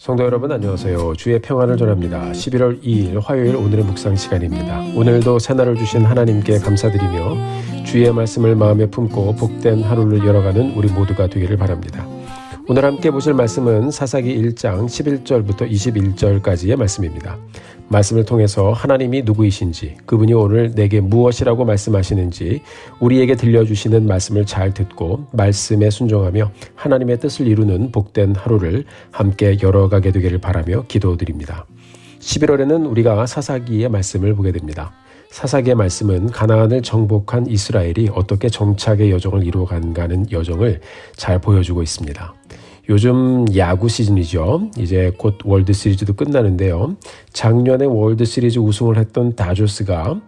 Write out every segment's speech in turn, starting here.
성도 여러분 안녕하세요. 주의 평안을 전합니다. 11월 2일 화요일 오늘의 묵상 시간입니다. 오늘도 새날을 주신 하나님께 감사드리며 주의 말씀을 마음에 품고 복된 하루를 열어가는 우리 모두가 되기를 바랍니다. 오늘 함께 보실 말씀은 사사기 1장 11절부터 21절까지의 말씀입니다. 말씀을 통해서 하나님이 누구이신지, 그분이 오늘 내게 무엇이라고 말씀하시는지 우리에게 들려주시는 말씀을 잘 듣고 말씀에 순종하며 하나님의 뜻을 이루는 복된 하루를 함께 열어가게 되기를 바라며 기도드립니다. 11월에는 우리가 사사기의 말씀을 보게 됩니다. 사사기의 말씀은 가나안을 정복한 이스라엘이 어떻게 정착의 여정을 이루어간다는 여정을 잘 보여주고 있습니다. 요즘 야구 시즌이죠. 이제 곧 월드 시리즈도 끝나는데요. 작년에 월드 시리즈 우승을 했던 다저스가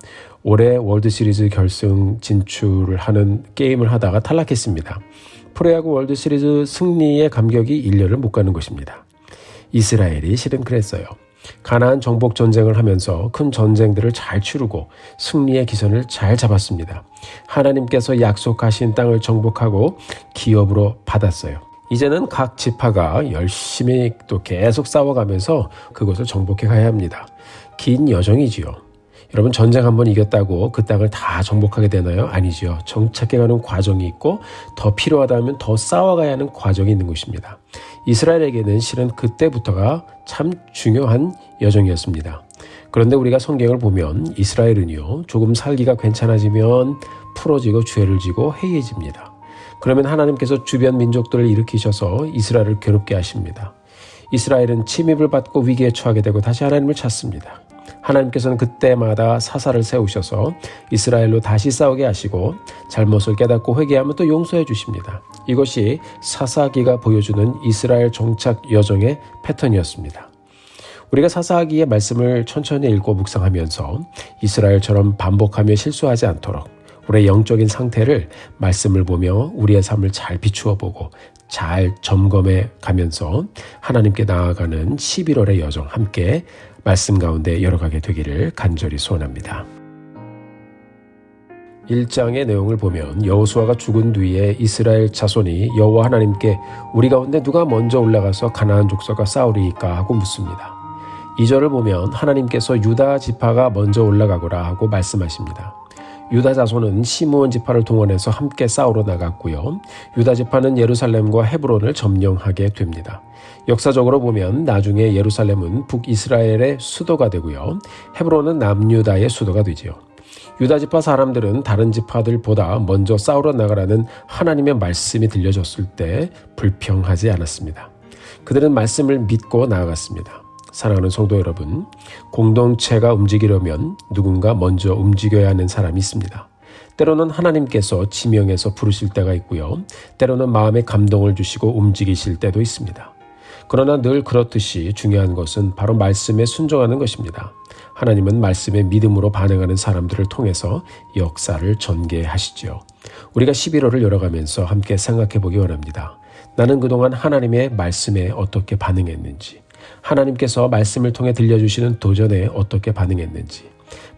올해 월드 시리즈 결승 진출을 하는 게임을 하다가 탈락했습니다. 프로야구 월드 시리즈 승리의 감격이 1년을 못 가는 것입니다. 이스라엘이 실은 그랬어요. 가나안 정복 전쟁을 하면서 큰 전쟁들을 잘 치르고 승리의 기선을 잘 잡았습니다. 하나님께서 약속하신 땅을 정복하고 기업으로 받았어요. 이제는 각 지파가 열심히 또 계속 싸워가면서 그것을 정복해 가야 합니다. 긴 여정이지요. 여러분, 전쟁 한번 이겼다고 그 땅을 다 정복하게 되나요? 아니지요. 정착해가는 과정이 있고 더 필요하다면 더 싸워가야 하는 과정이 있는 것입니다. 이스라엘에게는 실은 그때부터가 참 중요한 여정이었습니다. 그런데 우리가 성경을 보면 이스라엘은요, 조금 살기가 괜찮아지면 풀어지고 죄를 지고 해이해집니다. 그러면 하나님께서 주변 민족들을 일으키셔서 이스라엘을 괴롭게 하십니다. 이스라엘은 침입을 받고 위기에 처하게 되고 다시 하나님을 찾습니다. 하나님께서는 그때마다 사사를 세우셔서 이스라엘로 다시 싸우게 하시고 잘못을 깨닫고 회개하면 또 용서해 주십니다. 이것이 사사기가 보여주는 이스라엘 정착 여정의 패턴이었습니다. 우리가 사사기의 말씀을 천천히 읽고 묵상하면서 이스라엘처럼 반복하며 실수하지 않도록 우리의 영적인 상태를 말씀을 보며 우리의 삶을 잘 비추어 보고 잘 점검해 가면서 하나님께 나아가는 11월의 여정 함께 말씀 가운데 열어가게 되기를 간절히 소원합니다. 1장의 내용을 보면 여호수아가 죽은 뒤에 이스라엘 자손이 여호와 하나님께 우리 가운데 누가 먼저 올라가서 가나안 족속과 싸우리이까 하고 묻습니다. 2절을 보면 하나님께서 유다 지파가 먼저 올라가거라 하고 말씀하십니다. 유다 자손은 시므온 지파를 동원해서 함께 싸우러 나갔고요. 유다 지파는 예루살렘과 헤브론을 점령하게 됩니다. 역사적으로 보면 나중에 예루살렘은 북이스라엘의 수도가 되고요. 헤브론은 남유다의 수도가 되지요. 유다 지파 사람들은 다른 지파들보다 먼저 싸우러 나가라는 하나님의 말씀이 들려졌을 때 불평하지 않았습니다. 그들은 말씀을 믿고 나아갔습니다. 사랑하는 성도 여러분, 공동체가 움직이려면 누군가 먼저 움직여야 하는 사람이 있습니다. 때로는 하나님께서 지명해서 부르실 때가 있고요. 때로는 마음에 감동을 주시고 움직이실 때도 있습니다. 그러나 늘 그렇듯이 중요한 것은 바로 말씀에 순종하는 것입니다. 하나님은 말씀에 믿음으로 반응하는 사람들을 통해서 역사를 전개하시죠. 우리가 11월을 열어가면서 함께 생각해 보기 원합니다. 나는 그동안 하나님의 말씀에 어떻게 반응했는지, 하나님께서 말씀을 통해 들려주시는 도전에 어떻게 반응했는지,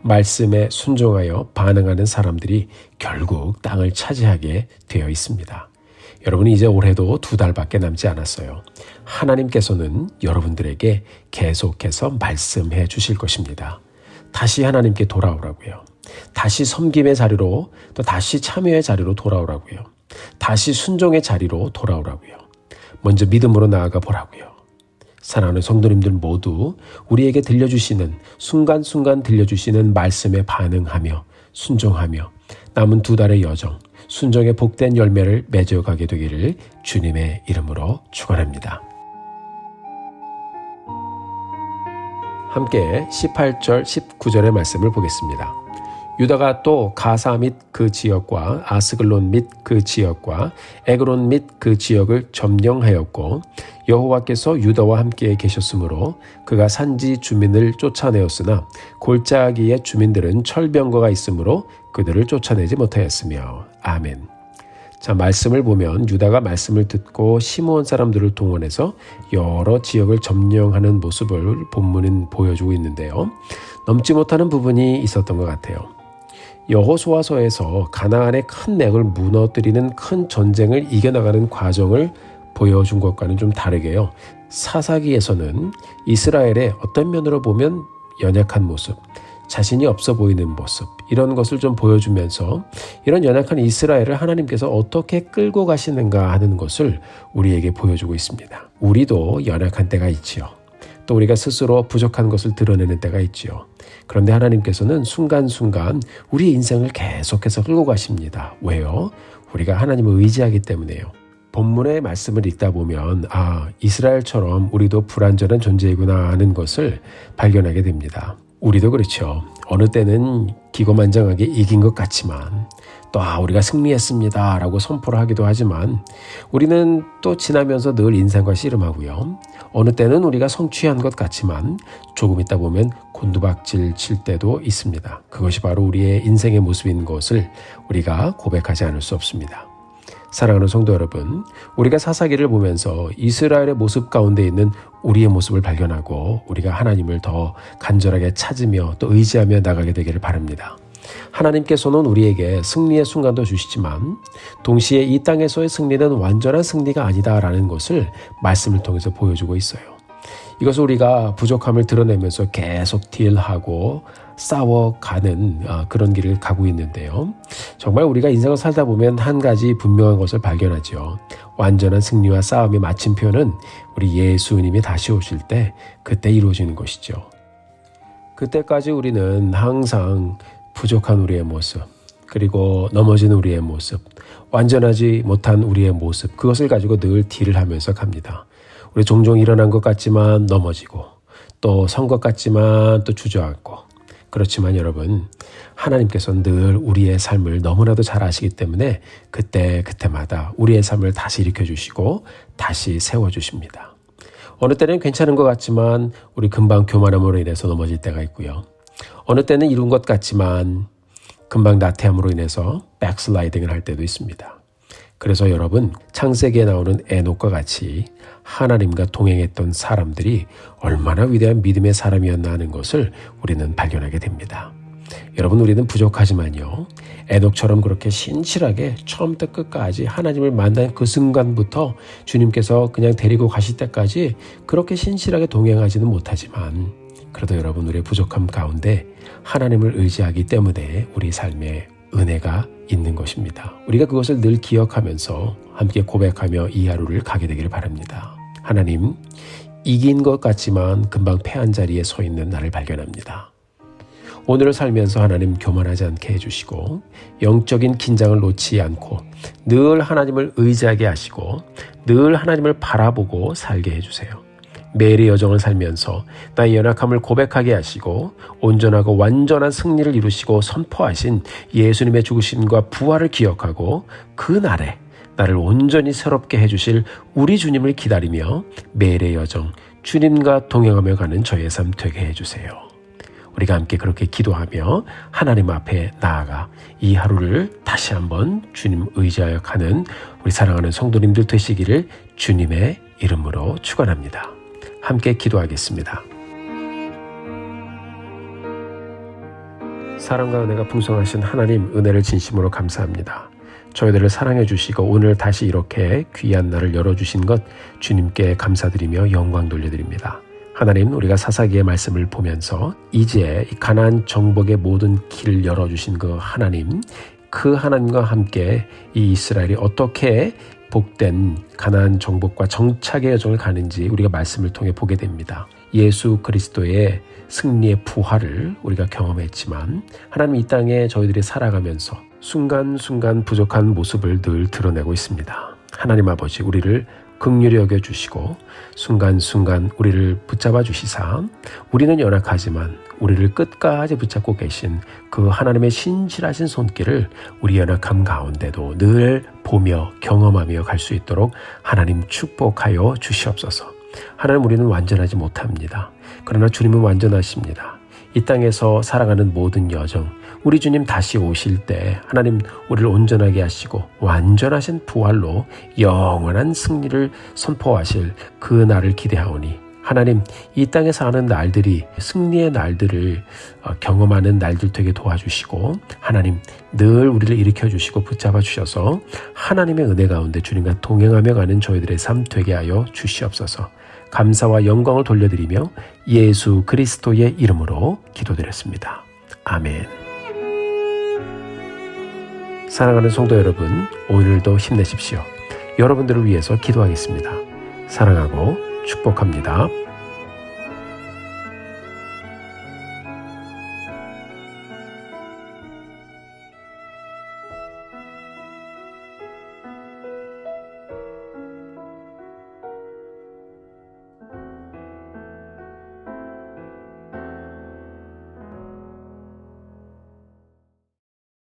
말씀에 순종하여 반응하는 사람들이 결국 땅을 차지하게 되어 있습니다. 여러분이 이제 올해도 2달밖에 남지 않았어요. 하나님께서는 여러분들에게 계속해서 말씀해 주실 것입니다. 다시 하나님께 돌아오라고요. 다시 섬김의 자리로, 또 다시 참여의 자리로 돌아오라고요. 다시 순종의 자리로 돌아오라고요. 먼저 믿음으로 나아가 보라고요. 사랑하는 성도님들 모두 우리에게 들려주시는 순간순간 들려주시는 말씀에 반응하며 순종하며 남은 2달의 여정, 순종의 복된 열매를 맺어가게 되기를 주님의 이름으로 축원합니다. 함께 18절 19절의 말씀을 보겠습니다. 유다가 또 가사 및 그 지역과 아스글론 및 그 지역과 에그론 및 그 지역을 점령하였고 여호와께서 유다와 함께 계셨으므로 그가 산지 주민을 쫓아내었으나 골짜기의 주민들은 철병거가 있으므로 그들을 쫓아내지 못하였으며. 아멘. 자, 말씀을 보면 유다가 말씀을 듣고 시므온 사람들을 동원해서 여러 지역을 점령하는 모습을 본문은 보여주고 있는데요. 넘지 못하는 부분이 있었던 것 같아요. 여호수아서에서 가나안의 큰 맥을 무너뜨리는 큰 전쟁을 이겨나가는 과정을 보여준 것과는 좀 다르게요. 사사기에서는 이스라엘의 어떤 면으로 보면 연약한 모습, 자신이 없어 보이는 모습, 이런 것을 좀 보여주면서 이런 연약한 이스라엘을 하나님께서 어떻게 끌고 가시는가 하는 것을 우리에게 보여주고 있습니다. 우리도 연약한 때가 있지요. 또 우리가 스스로 부족한 것을 드러내는 때가 있지요. 그런데 하나님께서는 순간순간 우리의 인생을 계속해서 끌고 가십니다. 왜요? 우리가 하나님을 의지하기 때문에요. 본문의 말씀을 읽다 보면 이스라엘처럼 우리도 불완전한 존재이구나 하는 것을 발견하게 됩니다. 우리도 그렇죠. 어느 때는 기고만장하게 이긴 것 같지만 또 우리가 승리했습니다 라고 선포를 하기도 하지만 우리는 또 지나면서 늘 인상과 씨름하고요. 어느 때는 우리가 성취한 것 같지만 조금 있다 보면 곤두박질 칠 때도 있습니다. 그것이 바로 우리의 인생의 모습인 것을 우리가 고백하지 않을 수 없습니다. 사랑하는 성도 여러분, 우리가 사사기를 보면서 이스라엘의 모습 가운데 있는 우리의 모습을 발견하고 우리가 하나님을 더 간절하게 찾으며 또 의지하며 나가게 되기를 바랍니다. 하나님께서는 우리에게 승리의 순간도 주시지만 동시에 이 땅에서의 승리는 완전한 승리가 아니다라는 것을 말씀을 통해서 보여주고 있어요. 이것을 우리가 부족함을 드러내면서 계속 딜하고 싸워가는 그런 길을 가고 있는데요. 정말 우리가 인생을 살다 보면 한 가지 분명한 것을 발견하죠. 완전한 승리와 싸움의 마침표는 우리 예수님이 다시 오실 때 그때 이루어지는 것이죠. 그때까지 우리는 항상 부족한 우리의 모습, 그리고 넘어진 우리의 모습, 완전하지 못한 우리의 모습, 그것을 가지고 늘 딜을 하면서 갑니다. 우리 종종 일어난 것 같지만 넘어지고 또 선 것 같지만 또 주저앉고, 그렇지만 여러분, 하나님께서는 늘 우리의 삶을 너무나도 잘 아시기 때문에 그때마다 우리의 삶을 다시 일으켜주시고 다시 세워주십니다. 어느 때는 괜찮은 것 같지만 우리 금방 교만함으로 인해서 넘어질 때가 있고요. 어느 때는 이룬 것 같지만 금방 나태함으로 인해서 백슬라이딩을 할 때도 있습니다. 그래서 여러분, 창세기에 나오는 에녹과 같이 하나님과 동행했던 사람들이 얼마나 위대한 믿음의 사람이었나 하는 것을 우리는 발견하게 됩니다. 여러분, 우리는 부족하지만요, 에녹처럼 그렇게 신실하게 처음부터 끝까지 하나님을 만난 그 순간부터 주님께서 그냥 데리고 가실 때까지 그렇게 신실하게 동행하지는 못하지만, 그래도 여러분, 우리의 부족함 가운데 하나님을 의지하기 때문에 우리 삶에 은혜가 있는 것입니다. 우리가 그것을 늘 기억하면서 함께 고백하며 이 하루를 가게 되기를 바랍니다. 하나님, 이긴 것 같지만 금방 패한 자리에 서 있는 나를 발견합니다. 오늘을 살면서 하나님 교만하지 않게 해주시고 영적인 긴장을 놓지 않고 늘 하나님을 의지하게 하시고 늘 하나님을 바라보고 살게 해주세요. 매일의 여정을 살면서 나의 연약함을 고백하게 하시고 온전하고 완전한 승리를 이루시고 선포하신 예수님의 죽으심과 부활을 기억하고 그 날에 나를 온전히 새롭게 해주실 우리 주님을 기다리며 매일의 여정 주님과 동행하며 가는 저의 삶 되게 해주세요. 우리가 함께 그렇게 기도하며 하나님 앞에 나아가 이 하루를 다시 한번 주님 의지하여 가는 우리 사랑하는 성도님들 되시기를 주님의 이름으로 축원합니다. 함께 기도하겠습니다. 사랑과 은혜가 풍성하신 하나님, 은혜를 진심으로 감사합니다. 저희들을 사랑해 주시고 오늘 다시 이렇게 귀한 날을 열어주신 것 주님께 감사드리며 영광 돌려드립니다. 하나님, 우리가 사사기의 말씀을 보면서 이제 이 가나안 정복의 모든 길을 열어주신 그 하나님, 그 하나님과 함께 이 이스라엘이 어떻게 복된 가나안 정복과 정착의 여정을 가는지 우리가 말씀을 통해 보게 됩니다. 예수 그리스도의 승리의 부활을 우리가 경험했지만 하나님, 이 땅에 저희들이 살아가면서 순간순간 부족한 모습을 늘 드러내고 있습니다. 하나님 아버지, 우리를 긍휼히 여겨주시고 순간순간 우리를 붙잡아 주시사 우리는 연약하지만 우리를 끝까지 붙잡고 계신 그 하나님의 신실하신 손길을 우리 연약함 가운데도 늘 보며 경험하며 갈 수 있도록 하나님 축복하여 주시옵소서. 하나님, 우리는 완전하지 못합니다. 그러나 주님은 완전하십니다. 이 땅에서 살아가는 모든 여정, 우리 주님 다시 오실 때 하나님 우리를 온전하게 하시고 완전하신 부활로 영원한 승리를 선포하실 그 날을 기대하오니 하나님, 이 땅에 사는 날들이 승리의 날들을 경험하는 날들 되게 도와주시고 하나님 늘 우리를 일으켜주시고 붙잡아 주셔서 하나님의 은혜 가운데 주님과 동행하며 가는 저희들의 삶 되게 하여 주시옵소서. 감사와 영광을 돌려드리며 예수 그리스도의 이름으로 기도드렸습니다. 아멘. 사랑하는 성도 여러분, 오늘도 힘내십시오. 여러분들을 위해서 기도하겠습니다. 사랑하고 축복합니다.